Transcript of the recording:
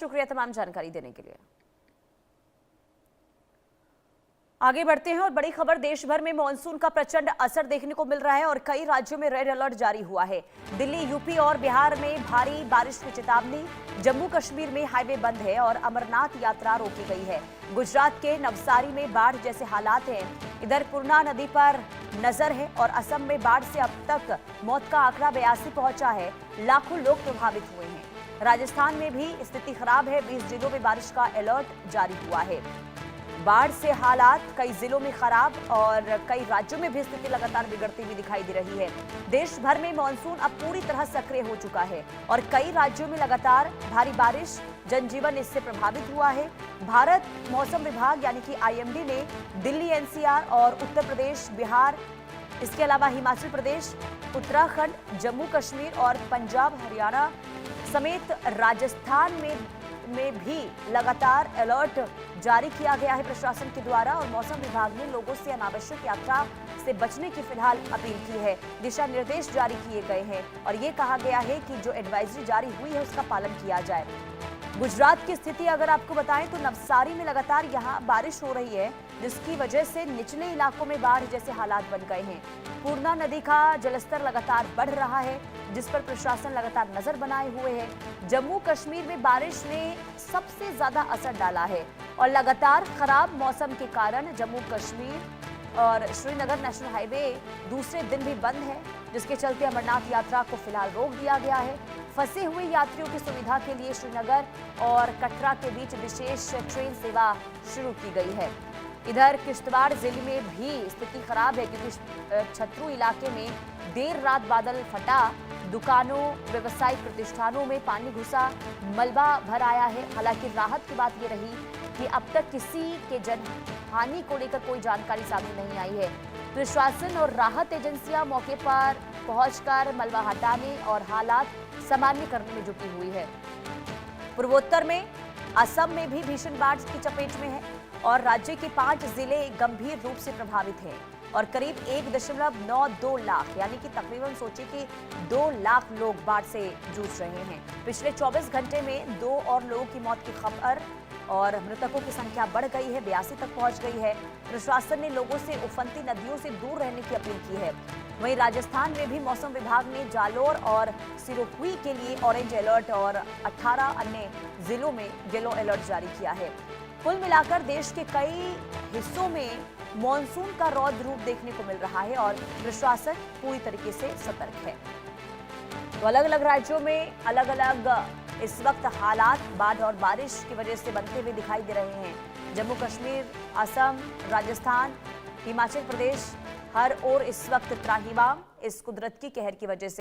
शुक्रिया तमाम जानकारी देने के लिए। आगे बढ़ते हैं और बड़ी खबर, देश भर में मानसून का प्रचंड असर देखने को मिल रहा है और कई राज्यों में रेड अलर्ट जारी हुआ है। दिल्ली, यूपी और बिहार में भारी बारिश की चेतावनी, जम्मू कश्मीर में हाईवे बंद है और अमरनाथ यात्रा रोकी गई है। गुजरात के नवसारी में बाढ़ जैसे हालात हैं। इधर पूर्णा नदी पर नजर है और असम में बाढ़ से अब तक मौत का आंकड़ा 82 पहुंचा है। लाखों लोग प्रभावित हुए हैं। राजस्थान में भी स्थिति खराब है। 20 जिलों में बारिश का अलर्ट जारी हुआ है। बाढ़ से हालात कई जिलों में खराब और कई राज्यों में भी स्थिति लगातार बिगड़ती हुई दिखाई दे रही है। देश भर में मानसून अब पूरी तरह सक्रिय हो चुका है और कई राज्यों में लगातार भारी बारिश, जनजीवन इससे प्रभावित हुआ है। भारत मौसम विभाग यानी कि आईएमडी ने दिल्ली, एनसीआर और उत्तर प्रदेश, बिहार, इसके अलावा हिमाचल प्रदेश, उत्तराखंड, जम्मू कश्मीर और पंजाब, हरियाणा समेत राजस्थान में भी लगातार अलर्ट जारी किया गया है प्रशासन के द्वारा और मौसम विभाग ने लोगों से अनावश्यक यात्रा से बचने की फिलहाल अपील की है। दिशा निर्देश जारी किए गए हैं और ये कहा गया है कि जो एडवाइजरी जारी हुई है उसका पालन किया जाए। गुजरात की स्थिति अगर आपको बताएं तो नवसारी में लगातार यहां बारिश हो रही है, जिसकी वजह से निचले इलाकों में बाढ़ जैसे हालात बन गए हैं। पूर्णा नदी का जलस्तर लगातार बढ़ रहा है, जिस पर प्रशासन लगातार नजर बनाए हुए है। जम्मू कश्मीर में बारिश ने सबसे ज्यादा असर डाला है और लगातार खराब मौसम के कारण जम्मू कश्मीर और श्रीनगर नेशनल हाईवे दूसरे दिन भी बंद है, जिसके चलते अमरनाथ यात्रा को फिलहाल रोक दिया गया है। फंसे हुए यात्रियों की सुविधा के लिए श्रीनगर और कटरा के बीच विशेष ट्रेन सेवा शुरू की गई है। इधर किश्तवाड़ जिले में भी स्थिति खराब है क्योंकि छतरू इलाके में देर रात बादल फटा, दुकानों, व्यावसायिक प्रतिष्ठानों में पानी घुसा, मलबा भर आया है। हालांकि राहत की बात ये रही कि अब तक किसी के जनहानि को लेकर कोई जानकारी सामने नहीं आई है। प्रशासन और राहत एजेंसियां मौके पर पहुंचकर मलबा हटाने और हालात सामान्य करने में जुटी हुई है। पूर्वोत्तर में असम में भी भीषण बाढ़ की चपेट में है और राज्य के 5 जिले गंभीर रूप से प्रभावित हैं और करीब 1.92 लाख यानी कि तकरीबन सोचिए कि 2 लाख लोग बाढ़ से जूझ रहे हैं। पिछले 24 घंटे में 2 और लोगों की मौत की खबर और मृतकों की संख्या बढ़ गई है, 82 तक पहुंच गई है। प्रशासन ने लोगों से उफनती नदियों से दूर रहने की अपील की है। वहीं राजस्थान में भी मौसम विभाग ने जालोर और सिरोही के लिए ऑरेंज अलर्ट और 18 अन्य जिलों में येलो अलर्ट जारी किया है। कुल मिलाकर देश के कई हिस्सों में मॉनसून का रौद्र रूप देखने को मिल रहा है और प्रशासन पूरी तरीके से सतर्क है। तो अलग अलग राज्यों में अलग अलग इस वक्त हालात बाढ़ और बारिश की वजह से बनते हुए दिखाई दे रहे हैं। जम्मू कश्मीर, असम, राजस्थान, हिमाचल प्रदेश, हर ओर इस वक्त त्राहिमाम इस कुदरत की कहर की वजह से